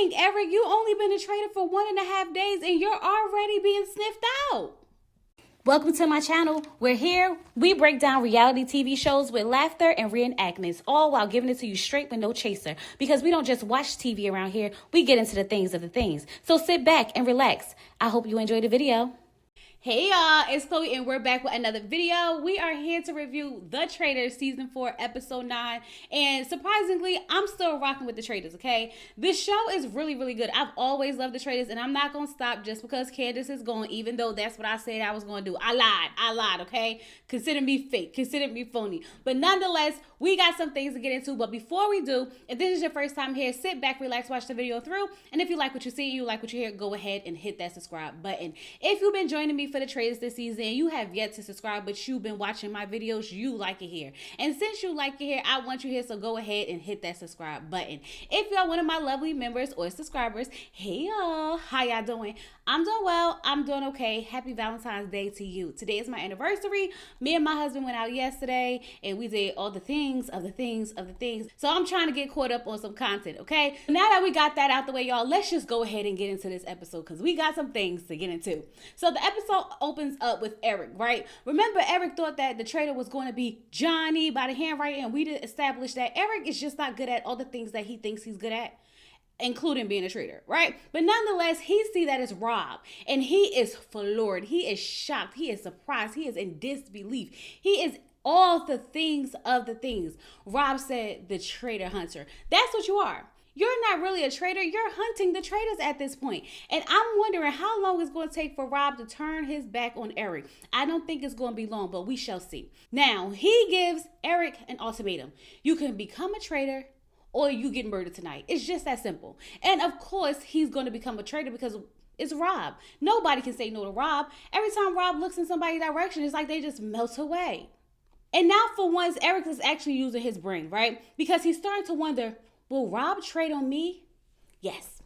Dang, Eric, you only been a traitor for 1.5 days and you're already being sniffed out. Welcome to my channel. We're here. We break down reality TV shows with laughter and reenactments, all while giving it to you straight with no chaser. Because we don't just watch TV around here, we get into the things of the things. So sit back and relax. I hope you enjoy the video. Hey y'all, it's Chloe and we're back with another video. We are here to review The Traitors Season 4, Episode 9. And surprisingly, I'm still rocking with The Traitors, okay? This show is really, really good. I've always loved The Traitors and I'm not going to stop just because Candiace is going, even though that's what I said I was going to do. I lied, okay? Consider me fake. Consider me phony. But nonetheless, we got some things to get into. But before we do, if this is your first time here, sit back, relax, watch the video through. And if you like what you see, you like what you hear, go ahead and hit that subscribe button. If you've been joining me for The Traitors this season, you have yet to subscribe, but you've been watching my videos, you like it here. And since you like it here, I want you here, so go ahead and hit that subscribe button. If y'all one of my lovely members or subscribers, hey y'all, how y'all doing? I'm doing well. I'm doing okay. Happy Valentine's Day to you. Today is my anniversary. Me and my husband went out yesterday and we did all the things of the things of the things. So I'm trying to get caught up on some content, okay? Now that we got that out the way, y'all, let's just go ahead and get into this episode because we got some things to get into. So the episode opens up with Eric, right? Remember, Eric thought that the traitor was going to be Johnny by the handwriting, and we did establish that Eric is just not good at all the things that he thinks he's good at, including being a traitor, right? But nonetheless, he see that it's Rob, and he is floored. He is shocked. He is surprised. He is in disbelief. He is all the things of the things. Rob said, the traitor hunter. That's what you are. You're not really a traitor. You're hunting the traitors at this point. And I'm wondering how long it's going to take for Rob to turn his back on Eric. I don't think it's going to be long, but we shall see. Now, he gives Eric an ultimatum. You can become a traitor or you get murdered tonight. It's just that simple. And of course, he's going to become a traitor because it's Rob. Nobody can say no to Rob. Every time Rob looks in somebody's direction, it's like they just melt away. And now for once, Eric is actually using his brain, right? Because he's starting to wonder, will Rob trade on me? Yes.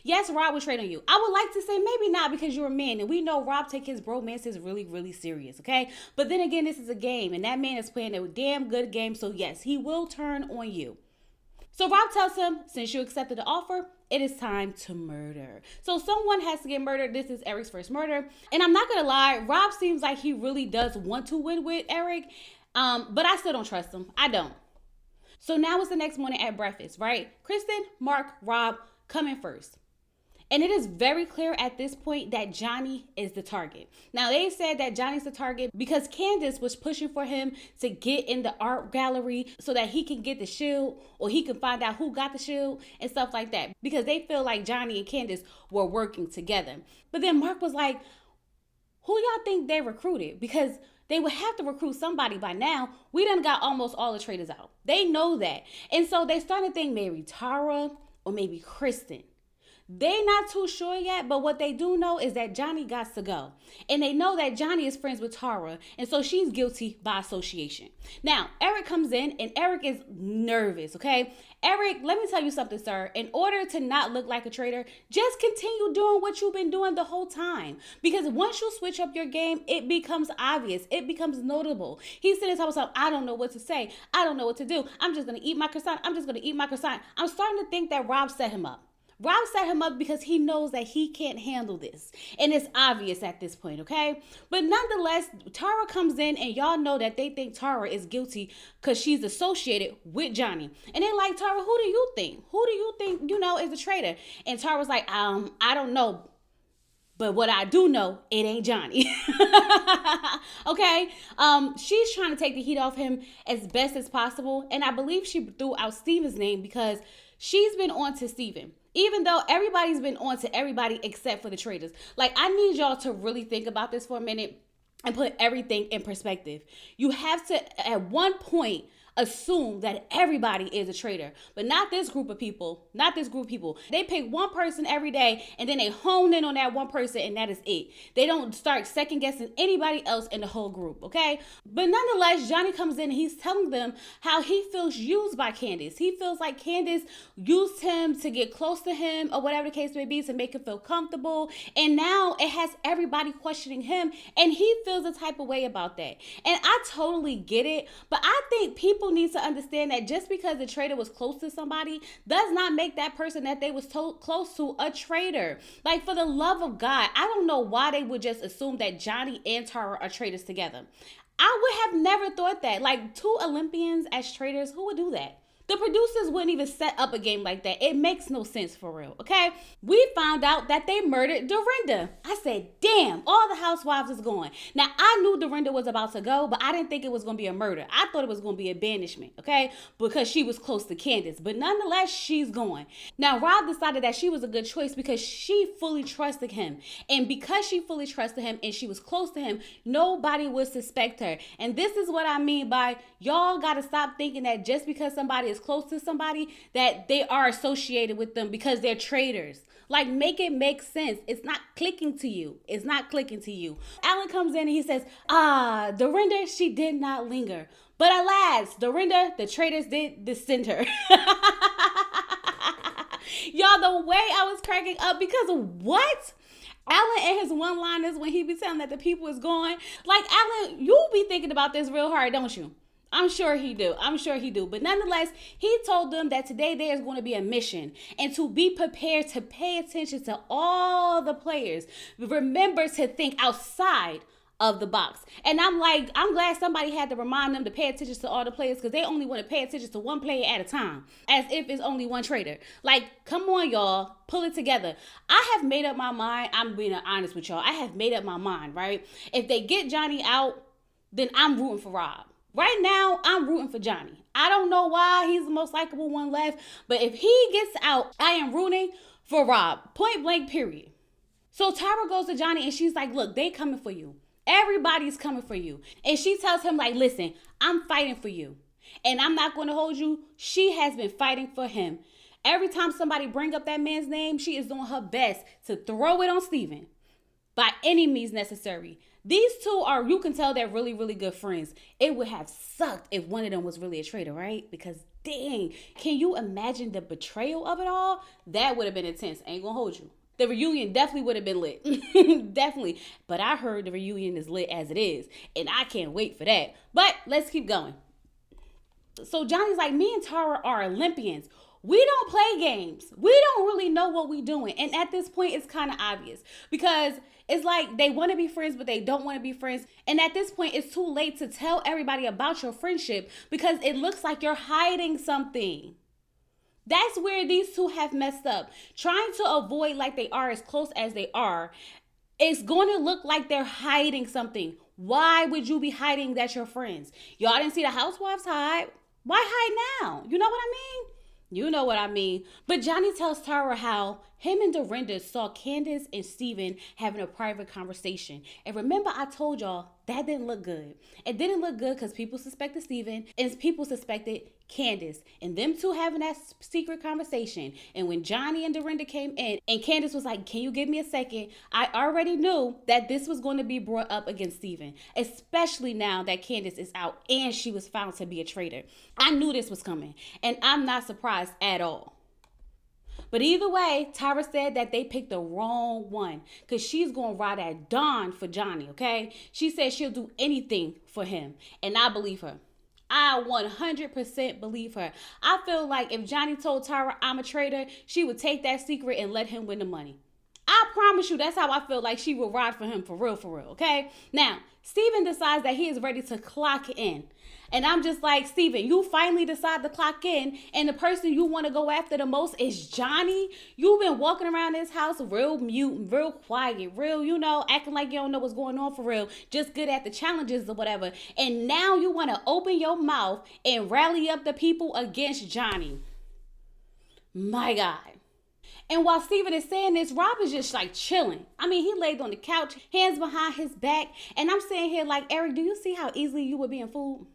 Yes, Rob will trade on you. I would like to say maybe not because you're a man. And we know Rob take his bromances really, really serious, okay? But then again, this is a game. And that man is playing a damn good game. So yes, he will turn on you. So Rob tells him, since you accepted the offer, it is time to murder. So someone has to get murdered. This is Eric's first murder. And I'm not going to lie, Rob seems like he really does want to win with Eric. But I still don't trust him. I don't. So now it's the next morning at breakfast, right? Kristen, Mark, Rob come in first. And it is very clear at this point that Johnny is the target. Now, they said that Johnny's the target because Candiace was pushing for him to get in the art gallery so that he can get the shield or he can find out who got the shield and stuff like that. Because they feel like Johnny and Candiace were working together. But then Mark was like, who y'all think they recruited? Because they would have to recruit somebody by now. We done got almost all the traitors out. They know that. And so they started to think maybe Tara or maybe Kristen. They not too sure yet, but what they do know is that Johnny got to go. And they know that Johnny is friends with Tara, and so she's guilty by association. Now, Eric comes in, and Eric is nervous, okay? Eric, let me tell you something, sir. In order to not look like a traitor, just continue doing what you've been doing the whole time. Because once you switch up your game, it becomes obvious. It becomes notable. He's sitting to himself, I don't know what to say. I don't know what to do. I'm just going to eat my croissant. I'm just going to eat my croissant. I'm starting to think that Rob set him up. Rob set him up because he knows that he can't handle this. And it's obvious at this point, okay? But nonetheless, Tara comes in and y'all know that they think Tara is guilty because she's associated with Johnny. And they're like, Tara, who do you think? Who do you think, is a traitor? And Tara's like, I don't know. But what I do know, it ain't Johnny. Okay? She's trying to take the heat off him as best as possible. And I believe she threw out Steven's name because she's been on to Steven. Even though everybody's been on to everybody except for the traitors. Like, I need y'all to really think about this for a minute and put everything in perspective. You have to, at one point, assume that everybody is a traitor, but not this group of people. Not this group of people. They pick one person every day and then they hone in on that one person and that is it. They don't start second guessing anybody else in the whole group, okay? But nonetheless, Johnny comes in and he's telling them how he feels used by Candiace. He feels like Candiace used him to get close to him or whatever the case may be to make him feel comfortable. And now it has everybody questioning him and he feels a type of way about that. And I totally get it, but I think people people need to understand that just because the traitor was close to somebody does not make that person that they was close to a traitor. Like, for the love of God, I don't know why they would just assume that Johnny and Tara are traitors together. I would have never thought that. Like, two Olympians as traitors, who would do that? The producers wouldn't even set up a game like that. It makes no sense for real, okay? We found out that they murdered Dorinda. I said, damn, all the housewives is gone. Now, I knew Dorinda was about to go, but I didn't think it was going to be a murder. I thought it was going to be a banishment, okay? Because she was close to Candiace. But nonetheless, she's gone. Now, Rob decided that she was a good choice because she fully trusted him. And because she fully trusted him and she was close to him, nobody would suspect her. And this is what I mean by y'all got to stop thinking that just because somebody is close to somebody that they are associated with them because they're traitors. Like, make it make sense. It's not clicking to you. It's not clicking to you. Alan comes in and he says, Dorinda, she did not linger. But alas, Dorinda, the traitors did descend her. Y'all, the way I was cracking up because of what? Alan and his one-liners when he be telling that the people is going. Like, Alan, you be thinking about this real hard, don't you? I'm sure he do. But nonetheless, he told them that today there is going to be a mission and to be prepared to pay attention to all the players. Remember to think outside of the box. And I'm like, I'm glad somebody had to remind them to pay attention to all the players because they only want to pay attention to one player at a time, as if it's only one traitor. Like, come on, y'all, pull it together. I have made up my mind. I'm being honest with y'all. I have made up my mind, right? If they get Johnny out, then I'm rooting for Rob. Right now, I'm rooting for Johnny. I don't know why he's the most likable one left, but if he gets out, I am rooting for Rob. Point blank, period. So Tara goes to Johnny and she's like, look, they coming for you. Everybody's coming for you. And she tells him, like, listen, I'm fighting for you. And I'm not going to hold you. She has been fighting for him. Every time somebody bring up that man's name, she is doing her best to throw it on Steven by any means necessary. These two are, you can tell they're really, really good friends. It would have sucked if one of them was really a traitor, right? Because dang, can you imagine the betrayal of it all? That would have been intense. Ain't gonna hold you. The reunion definitely would have been lit. Definitely. But I heard the reunion is lit as it is. And I can't wait for that. But let's keep going. So Johnny's like, me and Tara are Olympians. We don't play games. We don't really know what we're doing. And at this point, it's kind of obvious. Because it's like they want to be friends, but they don't want to be friends. And at this point, it's too late to tell everybody about your friendship because it looks like you're hiding something. That's where these two have messed up. Trying to avoid like they are as close as they are, it's going to look like they're hiding something. Why would you be hiding that you're friends? Y'all didn't see the housewives hide. Why hide now? You know what I mean? You know what I mean. But Johnny tells Tara how him and Dorinda saw Candiace and Steven having a private conversation. And remember, I told y'all that didn't look good. It didn't look good because people suspected Steven and people suspected Candiace. And them two having that secret conversation. And when Johnny and Dorinda came in and Candiace was like, can you give me a second? I already knew that this was going to be brought up against Steven. Especially now that Candiace is out and she was found to be a traitor. I knew this was coming. And I'm not surprised at all. But either way, Tara said that they picked the wrong one because she's going to ride at dawn for Johnny, okay? She said she'll do anything for him, and I believe her. I 100% believe her. I feel like if Johnny told Tara I'm a traitor, she would take that secret and let him win the money. I promise you, that's how I feel like she will ride for him for real, okay? Now, Steven decides that he is ready to clock in. And I'm just like, Steven, you finally decide to clock in, and the person you want to go after the most is Johnny. You've been walking around this house real mute, real quiet, real, acting like you don't know what's going on for real, just good at the challenges or whatever. And now you want to open your mouth and rally up the people against Johnny. My God. And while Steven is saying this, Rob is just like chilling. I mean, he laid on the couch, hands behind his back. And I'm sitting here like, Eric, do you see how easily you were being fooled?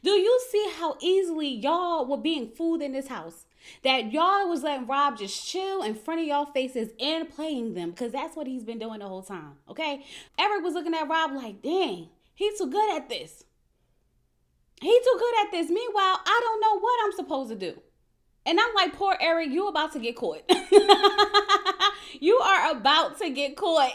Do you see how easily y'all were being fooled in this house? That y'all was letting Rob just chill in front of y'all faces and playing them because that's what he's been doing the whole time, okay? Eric was looking at Rob like, dang, he's too good at this. He's too good at this. Meanwhile, I don't know what I'm supposed to do. And I'm like, poor Eric, you about to get caught. You are about to get caught.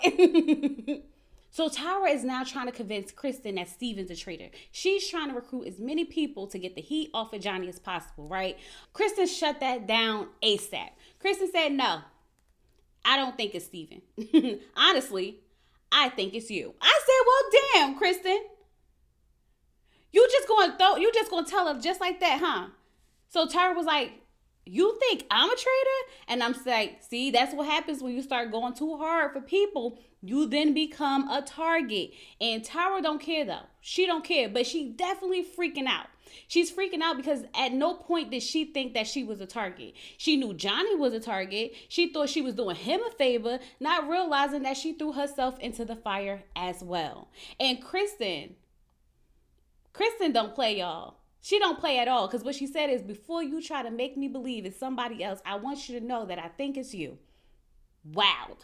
So Tyra is now trying to convince Kristen that Steven's a traitor. She's trying to recruit as many people to get the heat off of Johnny as possible, right? Kristen shut that down ASAP. Kristen said, no, I don't think it's Steven. Honestly, I think it's you. I said, well, damn, Kristen. You just gonna tell her just like that, huh? So Tyra was like, you think I'm a traitor? And I'm like, see, that's what happens when you start going too hard for people. You then become a target. And Tyra don't care though. She don't care, but she definitely freaking out. She's freaking out because at no point did she think that she was a target. She knew Johnny was a target. She thought she was doing him a favor, not realizing that she threw herself into the fire as well. And Kristen don't play, y'all. She don't play at all, because what she said is, before you try to make me believe it's somebody else, I want you to know that I think it's you. Wild.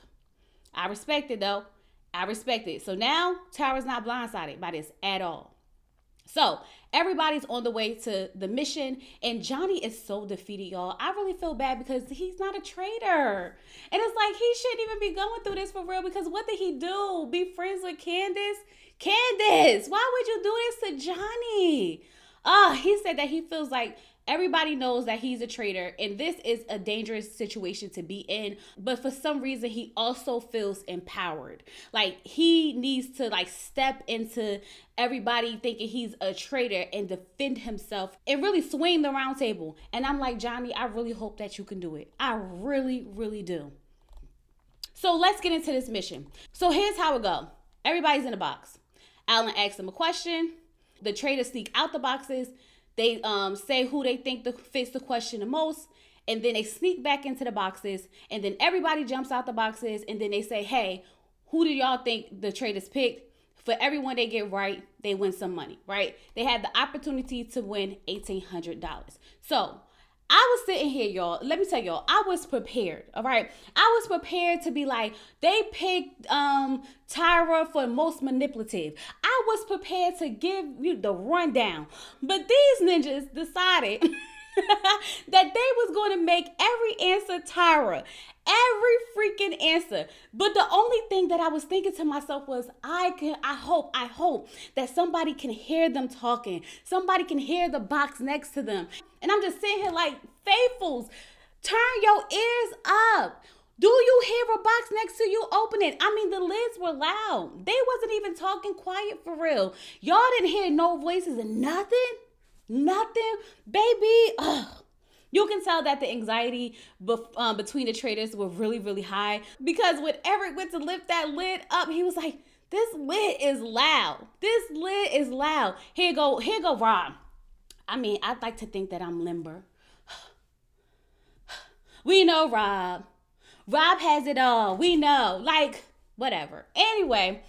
I respect it, though. I respect it. So now, Tyra's not blindsided by this at all. So everybody's on the way to the mission, and Johnny is so defeated, y'all. I really feel bad because he's not a traitor. And it's like, he shouldn't even be going through this for real, because what did he do? Be friends with Candiace? Candiace, why would you do this to Johnny? He said that he feels like everybody knows that he's a traitor, and this is a dangerous situation to be in. But for some reason, he also feels empowered. Like he needs to step into everybody thinking he's a traitor and defend himself and really swing the round table. And I'm like, Johnny, I really hope that you can do it. I really, really do. So let's get into this mission. So here's how it go. Everybody's in a box. Alan asks them a question. The traitors sneak out the boxes. They say who they think fits the question the most. And then they sneak back into the boxes. And then everybody jumps out the boxes. And then they say, hey, who do y'all think the traitors picked? For everyone they get right, they win some money, right? They had the opportunity to win $1,800. So I was sitting here, y'all. Let me tell y'all, I was prepared, all right? I was prepared to be like, they picked Tyra for most manipulative. I was prepared to give you the rundown. But these ninjas decided that they was going to make every answer Tyra. Every freaking answer. But the only thing that I was thinking to myself was, I hope that somebody can hear them talking. Somebody can hear the box next to them. And I'm just sitting here like, faithfuls, turn your ears up. Do you hear a box next to you? Open it. I mean, the lids were loud. They wasn't even talking quiet for real. Y'all didn't hear no voices and nothing. Baby. Ugh. You can tell that the anxiety between the traitors were really, really high, because when Eric went to lift that lid up, he was like, this lid is loud. Here go Rob. I mean, I'd like to think that I'm limber. We know Rob. Rob has it all. We know. Like, whatever. Anyway,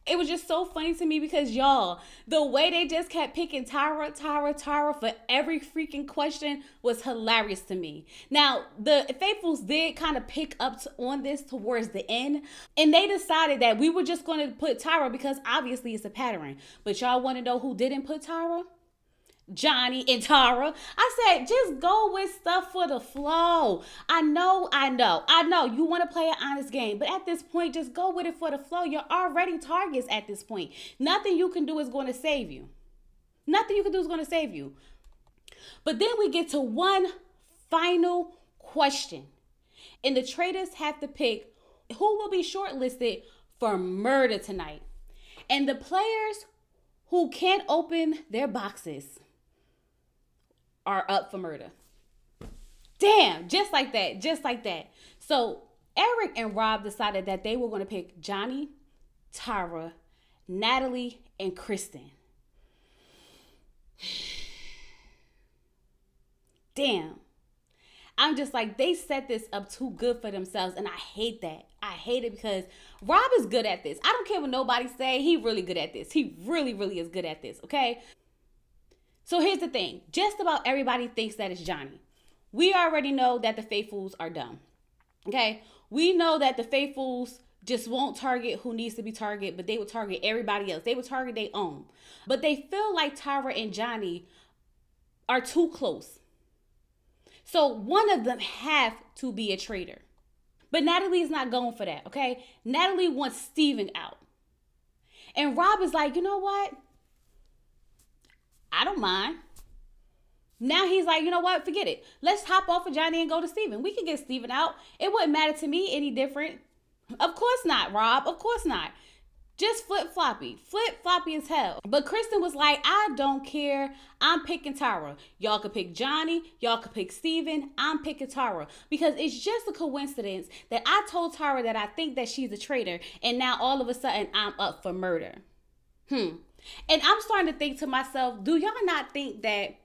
it was just so funny to me because, y'all, the way they just kept picking Tyra for every freaking question was hilarious to me. Now, the faithfuls did kind of pick up on this towards the end, and they decided that we were just going to put Tyra because obviously it's a pattern. But y'all want to know who didn't put Tyra? Johnny and Tyra. I said, just go with stuff for the flow. I know you want to play an honest game, but at this point, just go with it for the flow. You're already targets at this point. Nothing you can do is going to save you. But then we get to one final question, and the traitors have to pick who will be shortlisted for murder tonight. And the players who can't open their boxes are up for murder. Damn, just like that. So Eric and Rob decided that they were going to pick Johnny, Tyra, Natalie, and Kristen. Damn. I'm just like, they set this up too good for themselves, and I hate that. I hate it because Rob is good at this. I don't care what nobody say. He really good at this. He really, really is good at this, okay? So here's the thing. Just about everybody thinks that it's Johnny. We already know that the faithfuls are dumb, okay? We know that the faithfuls just won't target who needs to be targeted, but they will target everybody else. They will target their own. But they feel like Tyra and Johnny are too close. So one of them have to be a traitor. But Natalie is not going for that, okay? Natalie wants Steven out. And Rob is like, you know what? I don't mind. Now he's like, you know what? Forget it. Let's hop off of Johnny and go to Steven. We can get Steven out. It wouldn't matter to me any different. Of course not, Rob. Of course not. Just flip-floppy. Flip-floppy as hell. But Kristen was like, I don't care. I'm picking Tara. Y'all could pick Johnny. Y'all could pick Steven. I'm picking Tara. Because it's just a coincidence that I told Tara that I think that she's a traitor. And now all of a sudden, I'm up for murder. And I'm starting to think to myself, do y'all not think that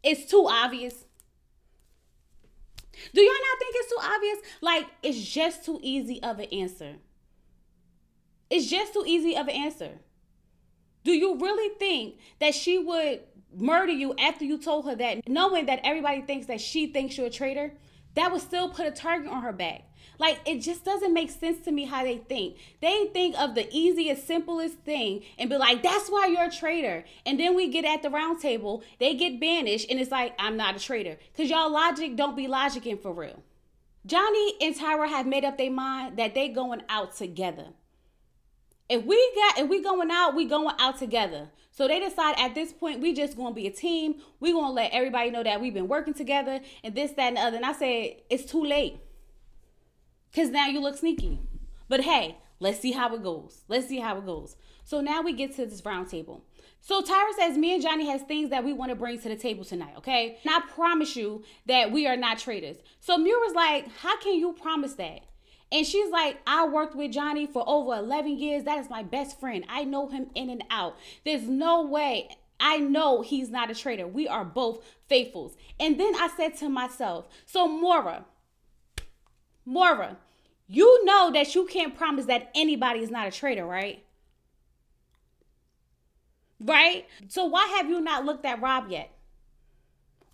it's too obvious? Do y'all not think it's too obvious? Like, it's just too easy of an answer. It's just too easy of an answer. Do you really think that she would murder you after you told her that, knowing that everybody thinks that she thinks you're a traitor? That would still put a target on her back. Like, it just doesn't make sense to me how they think. They think of the easiest, simplest thing and be like, that's why you're a traitor. And then we get at the round table, they get banished, and it's like, I'm not a traitor. Because y'all logic don't be logicking for real. Johnny and Tyra have made up their mind that they going out together. If we going out, we going out together. So they decide at this point, we just going to be a team. We going to let everybody know that we've been working together and this, that, and the other. And I said, it's too late. Because now you look sneaky. But hey, let's see how it goes. Let's see how it goes. So now we get to this round table. So Tyra says, me and Johnny has things that we want to bring to the table tonight, okay? And I promise you that we are not traitors. So Mura's like, how can you promise that? And she's like, I worked with Johnny for over 11 years. That is my best friend. I know him in and out. There's no way. I know he's not a traitor. We are both faithfuls. And then I said to myself, so Maura, you know that you can't promise that anybody is not a traitor, right? Right? So why have you not looked at Rob yet?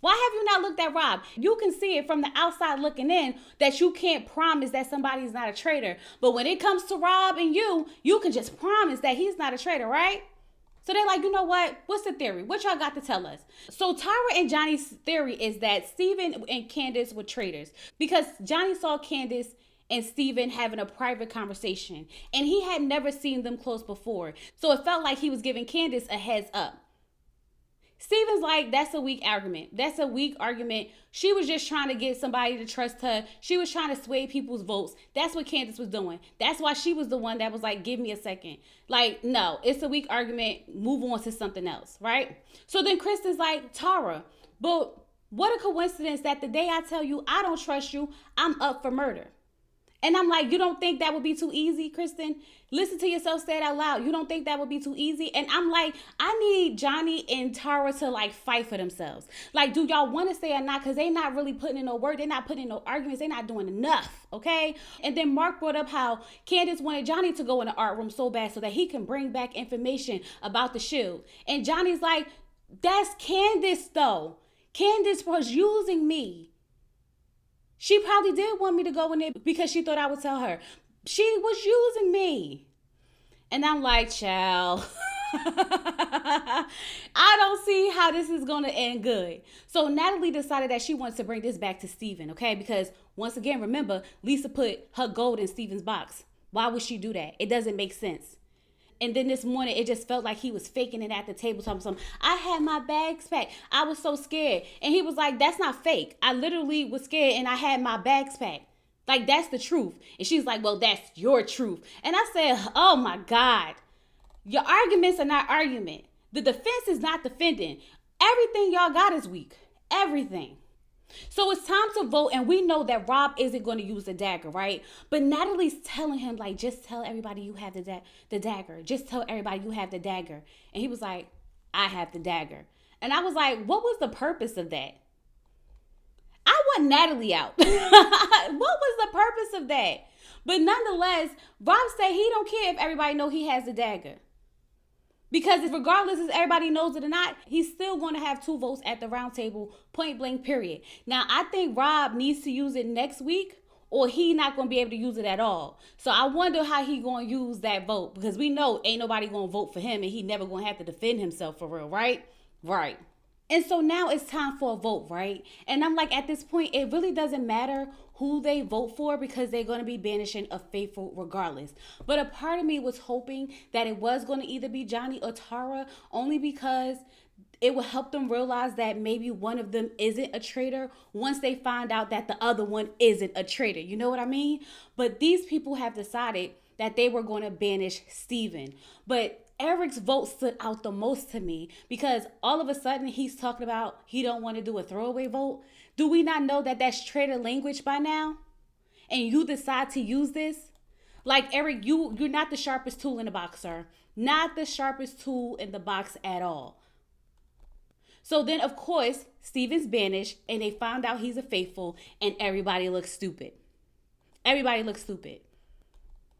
Why have you not looked at Rob? You can see it from the outside looking in that you can't promise that somebody's not a traitor. But when it comes to Rob and you can just promise that he's not a traitor, right? So they're like, you know what? What's the theory? What y'all got to tell us? So Tyra and Johnny's theory is that Steven and Candiace were traitors because Johnny saw Candiace and Steven having a private conversation and he had never seen them close before. So it felt like he was giving Candiace a heads up. Steven's like, that's a weak argument. That's a weak argument. She was just trying to get somebody to trust her. She was trying to sway people's votes. That's what Candiace was doing. That's why she was the one that was like, give me a second. Like, no, it's a weak argument. Move on to something else, right? So then Kristen's like, Tara, but what a coincidence that the day I tell you I don't trust you, I'm up for murder. And I'm like, you don't think that would be too easy, Kristen? Listen to yourself say it out loud. You don't think that would be too easy? And I'm like, I need Johnny and Tara to like fight for themselves. Like, do y'all want to say or not? Because they not really putting in no work. They're not putting in no arguments. They're not doing enough, okay? And then Mark brought up how Candiace wanted Johnny to go in the art room so bad so that he can bring back information about the shield. And Johnny's like, that's Candiace though. Candiace was using me. She probably did want me to go in there because she thought I would tell her. She was using me. And I'm like, child, I don't see how this is going to end good. So Natalie decided that she wants to bring this back to Steven, okay? Because once again, remember, Lisa put her gold in Steven's box. Why would she do that? It doesn't make sense. And then this morning, it just felt like he was faking it at the table. Something. I had my bags packed. I was so scared. And he was like, that's not fake. I literally was scared and I had my bags packed. Like, that's the truth. And she's like, well, that's your truth. And I said, oh my God. Your arguments are not argument. The defense is not defending. Everything y'all got is weak. Everything. So it's time to vote, and we know that Rob isn't going to use the dagger, right? But Natalie's telling him, like, just tell everybody you have the dagger. Just tell everybody you have the dagger. And he was like, I have the dagger. And I was like, what was the purpose of that? I want Natalie out. What was the purpose of that? But nonetheless, Rob said he don't care if everybody know he has the dagger. Because regardless if everybody knows it or not, he's still going to have 2 votes at the round table, point blank, period. Now, I think Rob needs to use it next week or he not going to be able to use it at all. So I wonder how he going to use that vote because we know ain't nobody going to vote for him and he never going to have to defend himself for real, right? Right. And so now it's time for a vote, right? And I'm like, at this point, it really doesn't matter who they vote for because they're going to be banishing a faithful regardless. But a part of me was hoping that it was going to either be Johnny or Tara, only because it will help them realize that maybe one of them isn't a traitor once they find out that the other one isn't a traitor. You know what I mean? But these people have decided that they were going to banish Steven. But Eric's vote stood out the most to me because all of a sudden he's talking about he don't want to do a throwaway vote. Do we not know that that's traitor language by now? And you decide to use this? Like, Eric, you're not the sharpest tool in the box, sir. Not the sharpest tool in the box at all. So then, of course, Steven's banished and they found out he's a faithful and everybody looks stupid. Everybody looks stupid.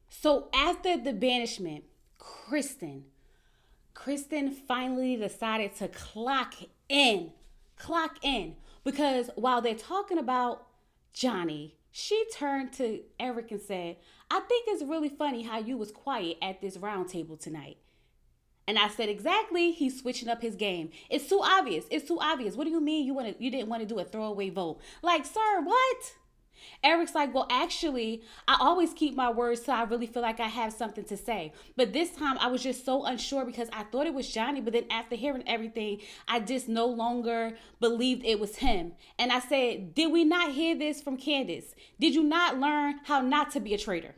So after the banishment, Kristen finally decided to clock in. Because while they're talking about Johnny, she turned to Eric and said, I think it's really funny how you was quiet at this round table tonight. And I said, exactly, he's switching up his game. It's too obvious. What do you mean you didn't want to do a throwaway vote? Like, sir, what? Eric's like, well, actually, I always keep my words till I really feel like I have something to say. But this time I was just so unsure because I thought it was Johnny. But then after hearing everything, I just no longer believed it was him. And I said, did we not hear this from Candiace? Did you not learn how not to be a traitor?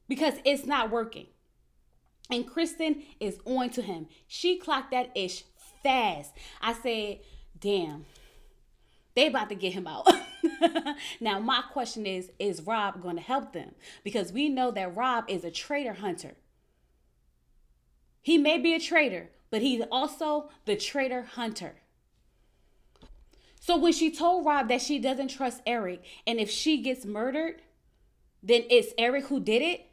Because it's not working. And Kristen is on to him. She clocked that ish fast. I said, damn, they about to get him out. Now, my question is Rob going to help them? Because we know that Rob is a traitor hunter. He may be a traitor, but he's also the traitor hunter. So when she told Rob that she doesn't trust Eric, and if she gets murdered, then it's Eric who did it,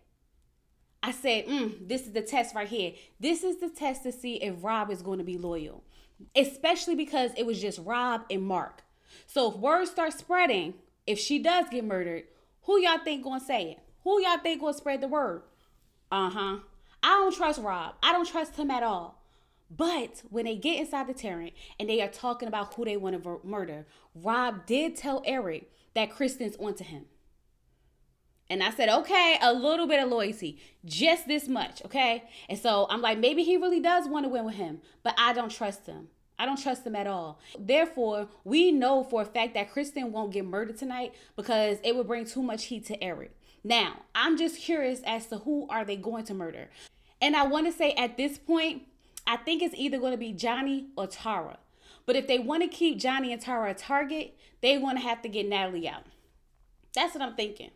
I said, this is the test right here. This is the test to see if Rob is going to be loyal, especially because it was just Rob and Mark. So if word starts spreading, if she does get murdered, who y'all think going to say it? Who y'all think going to spread the word? I don't trust Rob. I don't trust him at all. But when they get inside the Tarrant and they are talking about who they want to murder, Rob did tell Eric that Kristen's onto him. And I said, okay, a little bit of loyalty, just this much, okay? And so I'm like, maybe he really does want to win with him, but I don't trust him. I don't trust him at all. Therefore, we know for a fact that Kristen won't get murdered tonight because it would bring too much heat to Eric. Now, I'm just curious as to who are they going to murder. And I want to say at this point, I think it's either going to be Johnny or Tara. But if they want to keep Johnny and Tara a target, they're going to have to get Natalie out. That's what I'm thinking.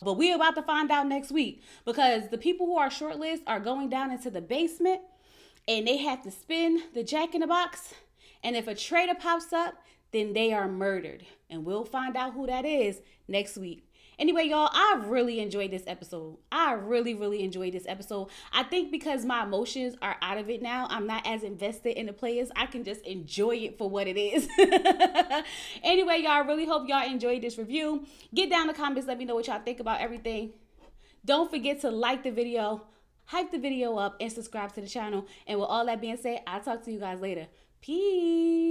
But we're about to find out next week because the people who are shortlisted are going down into the basement and they have to spin the Jack in the Box. And if a traitor pops up, then they are murdered. And we'll find out who that is next week. Anyway, y'all, I really enjoyed this episode. I really enjoyed this episode. I think because my emotions are out of it now, I'm not as invested in the players. I can just enjoy it for what it is. Anyway, y'all, I really hope y'all enjoyed this review. Get down in the comments. Let me know what y'all think about everything. Don't forget to like the video, hype the video up, and subscribe to the channel. And with all that being said, I'll talk to you guys later. Peace.